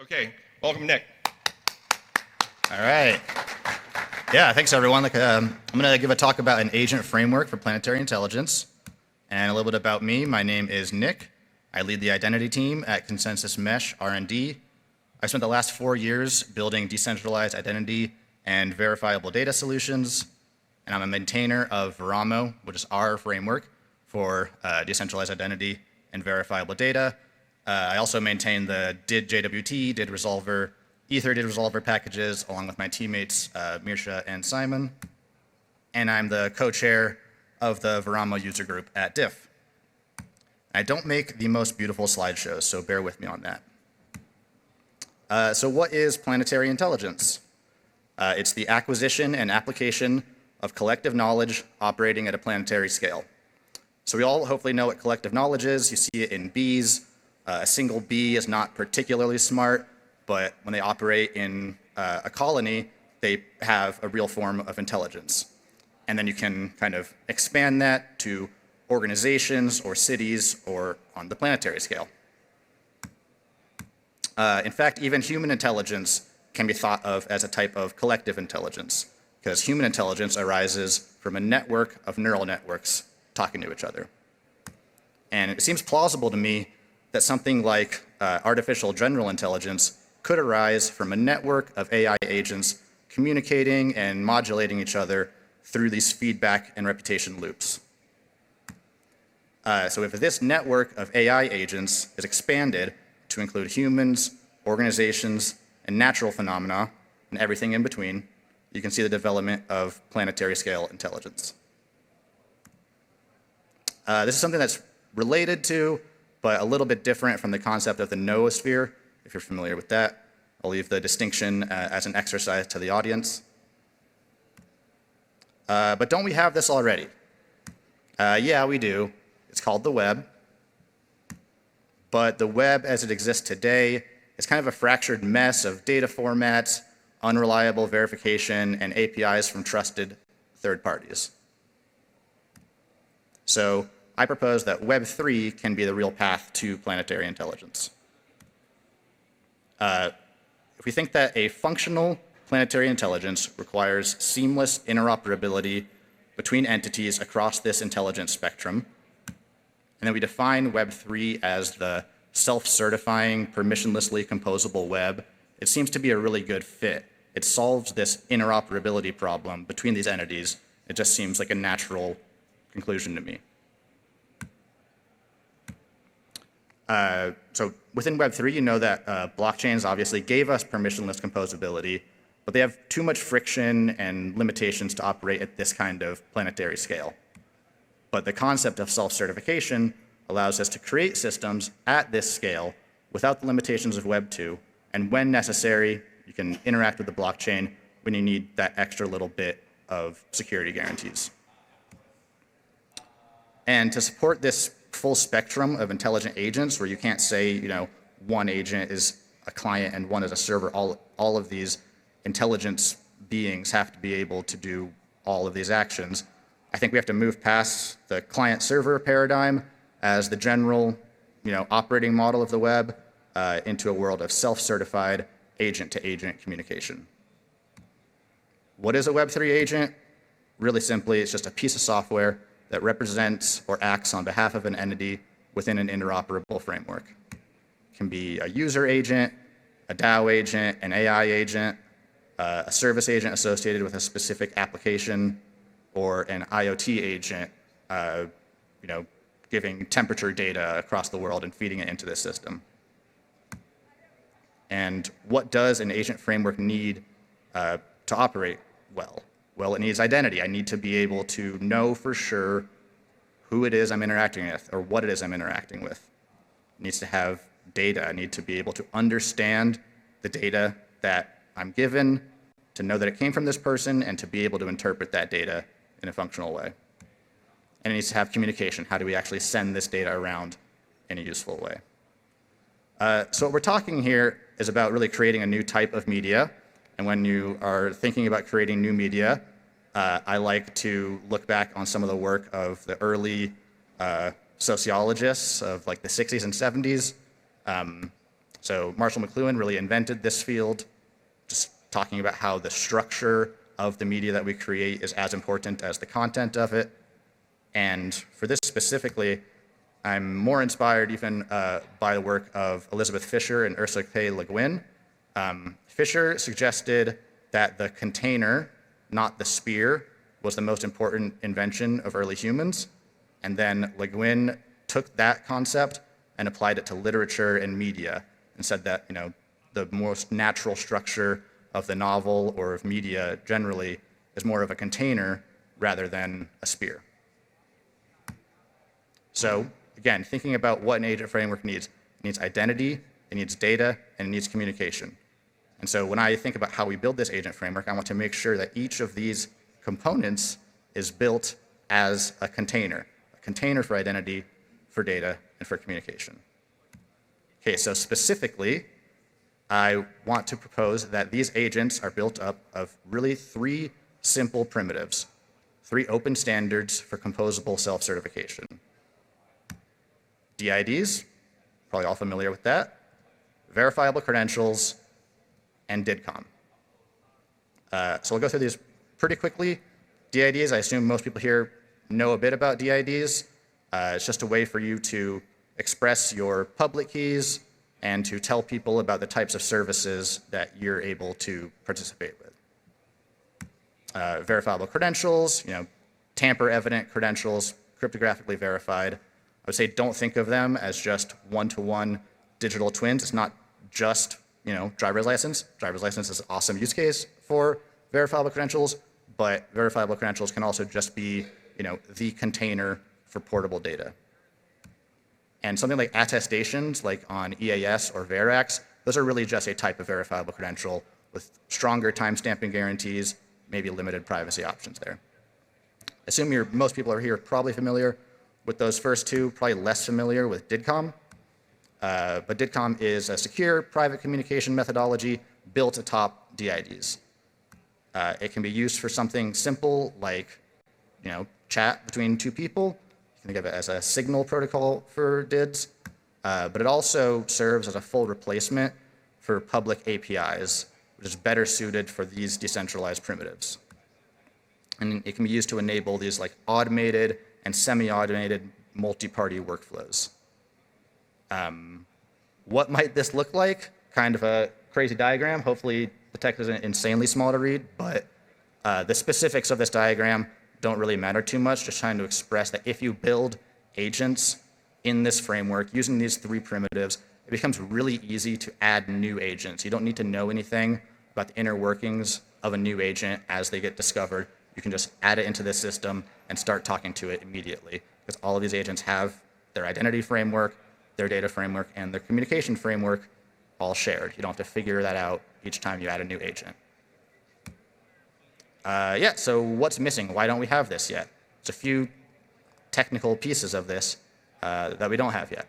Okay, welcome, Nick. All right. Yeah, thanks everyone. I'm going to give a talk about an agent framework for planetary intelligence. And a little bit about me. My name is Nick. I lead the identity team at Consensus Mesh R&D. I spent the last 4 years building decentralized identity and verifiable data solutions. And I'm a maintainer of Veramo, which is our framework for decentralized identity and verifiable data. I also maintain the did JWT, did resolver, Ether did resolver packages, along with my teammates, Mirsha and Simon. And I'm the co-chair of the Veramo user group at Diff. I don't make the most beautiful slideshows, so bear with me on that. So what is planetary intelligence? It's the acquisition and application of collective knowledge operating at a planetary scale. So we all hopefully know what collective knowledge is. You see it in bees. A single bee is not particularly smart, but when they operate in a colony, they have a real form of intelligence. And then you can kind of expand that to organizations or cities or on the planetary scale. In fact, even human intelligence can be thought of as a type of collective intelligence, because human intelligence arises from a network of neural networks talking to each other. And it seems plausible to me that something like artificial general intelligence could arise from a network of AI agents communicating and modulating each other through these feedback and reputation loops. So if this network of AI agents is expanded to include humans, organizations, and natural phenomena, and everything in between, you can see the development of planetary scale intelligence. This is something that's related to, but a little bit different from the concept of the noosphere, if you're familiar with that. I'll leave the distinction as an exercise to the audience. But don't we have this already? Yeah, we do. It's called the web. But the web as it exists today is kind of a fractured mess of data formats, unreliable verification, and APIs from trusted third parties. So I propose that Web3 can be the real path to planetary intelligence. If we think that a functional planetary intelligence requires seamless interoperability between entities across this intelligence spectrum, and then we define Web3 as the self-certifying, permissionlessly composable web, it seems to be a really good fit. It solves this interoperability problem between these entities. It just seems like a natural conclusion to me. So within Web3, you know that blockchains obviously gave us permissionless composability, but they have too much friction and limitations to operate at this kind of planetary scale. But the concept of self-certification allows us to create systems at this scale without the limitations of Web2, and when necessary, you can interact with the blockchain when you need that extra little bit of security guarantees. And to support this full spectrum of intelligent agents, where you can't say, you know, one agent is a client and one is a server, all of these intelligence beings have to be able to do all of these actions. I think we have to move past the client-server paradigm as the general, operating model of the web into a world of self-certified agent-to-agent communication. What is a Web3 agent? Really simply, it's just a piece of software that represents or acts on behalf of an entity within an interoperable framework. It can be a user agent, a DAO agent, an AI agent, a service agent associated with a specific application, or an IoT agent, giving temperature data across the world and feeding it into this system. And what does an agent framework need to operate well? Well, it needs identity. I need to be able to know for sure who it is I'm interacting with or what it is I'm interacting with. It needs to have data. I need to be able to understand the data that I'm given, to know that it came from this person, and to be able to interpret that data in a functional way. And it needs to have communication. How do we actually send this data around in a useful way? So what we're talking here is about really creating a new type of media. And when you are thinking about creating new media, I like to look back on some of the work of the early sociologists of like the 60s and 70s. So Marshall McLuhan really invented this field, just talking about how the structure of the media that we create is as important as the content of it. And for this specifically, I'm more inspired even by the work of Elizabeth Fisher and Ursula K. Le Guin. Fisher suggested that the container, not the spear, was the most important invention of early humans. And then Le Guin took that concept and applied it to literature and media and said that, you know, the most natural structure of the novel or of media generally is more of a container rather than a spear. So again, thinking about what an agent framework needs. It needs identity, it needs data, and it needs communication. And so when I think about how we build this agent framework, I want to make sure that each of these components is built as a container for identity, for data, and for communication. Okay, so specifically, I want to propose that these agents are built up of really 3 simple primitives, 3 open standards for composable self-certification. DIDs, probably all familiar with that, verifiable credentials, and DIDCOM. So we'll go through these pretty quickly. DIDs, I assume most people here know a bit about DIDs. It's just a way for you to express your public keys and to tell people about the types of services that you're able to participate with. Verifiable credentials, you know, tamper-evident credentials, cryptographically verified. I would say don't think of them as just one-to-one digital twins. It's not just, you know, driver's license. Driver's license is an awesome use case for verifiable credentials, but verifiable credentials can also just be, you know, the container for portable data. And something like attestations, like on EAS or Verax, those are really just a type of verifiable credential with stronger timestamping guarantees, maybe limited privacy options there. Assume most people are here probably familiar with those first 2, probably less familiar with DIDCOM. But DIDCOM is a secure private communication methodology built atop DIDs. It can be used for something simple like, you know, chat between 2 people. You can think of it as a signal protocol for DIDs. But it also serves as a full replacement for public APIs, which is better suited for these decentralized primitives. And it can be used to enable these like automated and semi-automated multi-party workflows. What might this look like? Kind of a crazy diagram. Hopefully the text isn't insanely small to read, but the specifics of this diagram don't really matter too much, just trying to express that if you build agents in this framework using these 3 primitives, it becomes really easy to add new agents. You don't need to know anything about the inner workings of a new agent as they get discovered. You can just add it into this system and start talking to it immediately, because all of these agents have their identity framework, their data framework, and their communication framework all shared. You don't have to figure that out each time you add a new agent. Yeah, so what's missing? Why don't we have this yet? There's a few technical pieces of this that we don't have yet.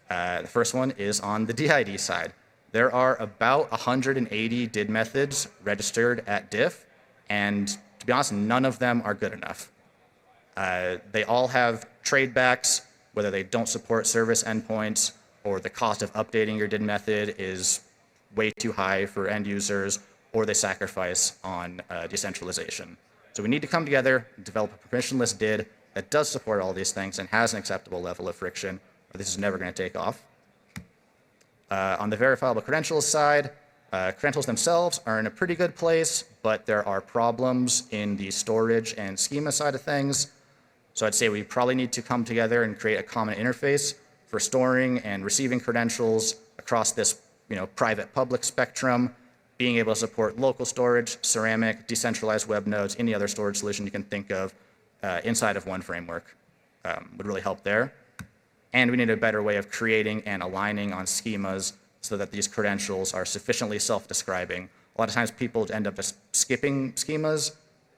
The first one is on the DID side. There are about 180 DID methods registered at diff, and to be honest, none of them are good enough. They all have tradebacks, whether they don't support service endpoints or the cost of updating your DID method is way too high for end users, or they sacrifice on decentralization. So we need to come together, develop a permissionless DID that does support all these things and has an acceptable level of friction, or this is never going to take off. On the verifiable credentials side, credentials themselves are in a pretty good place, but there are problems in the storage and schema side of things. So I'd say we probably need to come together and create a common interface for storing and receiving credentials across this, you know, private-public spectrum, being able to support local storage, ceramic, decentralized web nodes, any other storage solution you can think of inside of one framework would really help there. And we need a better way of creating and aligning on schemas so that these credentials are sufficiently self-describing. A lot of times people end up just skipping schemas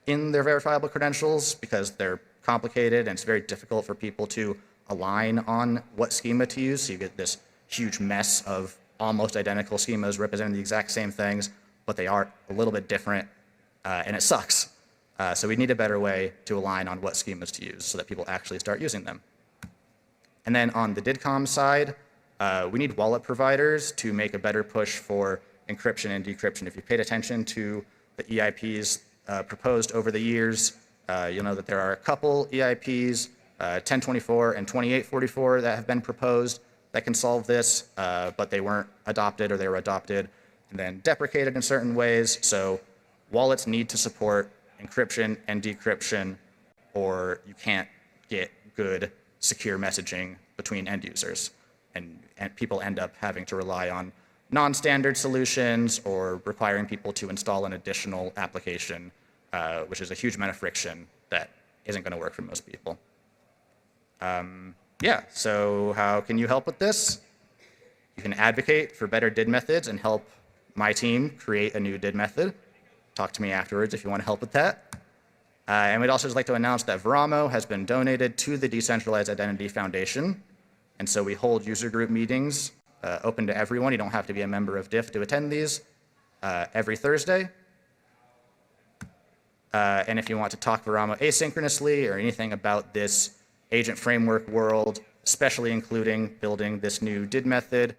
in their verifiable credentials because they're complicated and it's very difficult for people to align on what schema to use. So you get this huge mess of almost identical schemas representing the exact same things, but they are a little bit different, and it sucks. So we need a better way to align on what schemas to use so that people actually start using them. And then on the DIDCOM side, We need wallet providers to make a better push for encryption and decryption. If you paid attention to the EIPs proposed over the years, you'll know that there are a couple EIPs, 1024 and 2844, that have been proposed that can solve this, but they weren't adopted, or they were adopted and then deprecated in certain ways. So wallets need to support encryption and decryption, or you can't get good secure messaging between end users. And people end up having to rely on non-standard solutions or requiring people to install an additional application, which is a huge amount of friction that isn't going to work for most people. Yeah, so how can you help with this? You can advocate for better DID methods and help my team create a new DID method. Talk to me afterwards if you want to help with that. And we'd also just like to announce that Veramo has been donated to the Decentralized Identity Foundation. And so we hold user group meetings open to everyone. You don't have to be a member of DIF to attend these every Thursday. And if you want to talk Veramo asynchronously or anything about this agent framework world, especially including building this new DID method,